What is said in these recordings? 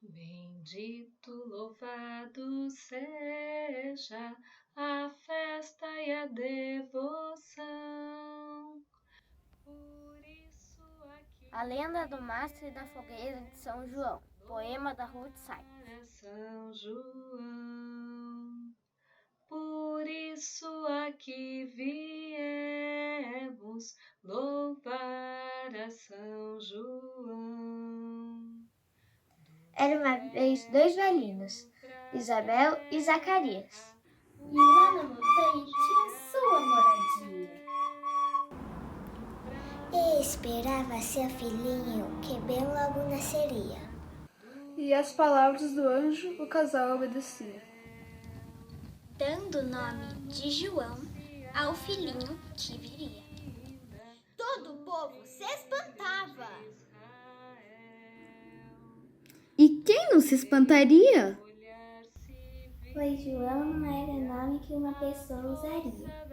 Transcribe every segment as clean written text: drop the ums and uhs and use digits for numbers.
Bendito, louvado seja a festa e a devoção. Por isso aqui A lenda do mastro e da fogueira de São João, poema da Ruth Sayles. São João. Por isso aqui viemos louvar a São João. Era uma vez dois velhinhos, Isabel e Zacarias. E lá na montanha tinha sua moradia. E esperava seu filhinho, que bem logo nasceria. E às palavras do anjo o casal obedecia, Dando o nome de João ao filhinho que viria. Todo o povo se espantava. E quem não se espantaria? Pois João não era nome que uma pessoa usaria.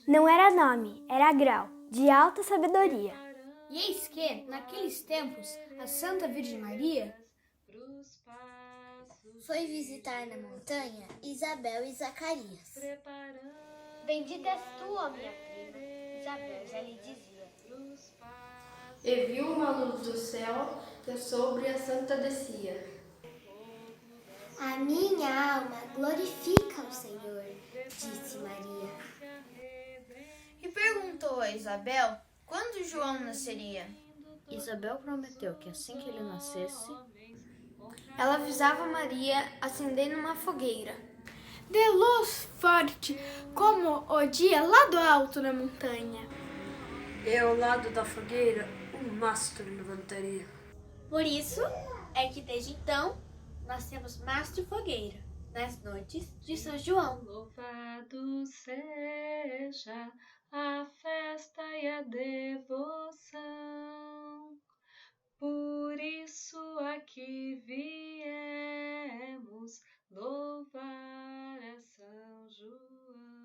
Não era nome, era grau, de alta sabedoria. E eis que, naqueles tempos, a Santa Virgem Maria Foi visitar na montanha Isabel e Zacarias. Bendita és tu, ó minha prima, Isabel já lhe dizia. e viu uma luz do céu que sobre a santa descia. A minha alma glorifica o Senhor, disse Maria. E perguntou a Isabel quando João nasceria. Isabel prometeu que assim que ele nascesse, Ela avisava Maria acendendo uma fogueira. De luz forte, como o dia lá do alto da montanha. e ao lado da fogueira um mastro levantaria. Por isso é que desde então nós temos mastro e fogueira nas noites de São João. Louvado seja a festa e a devoção. Por isso aqui viemos louvar a São João.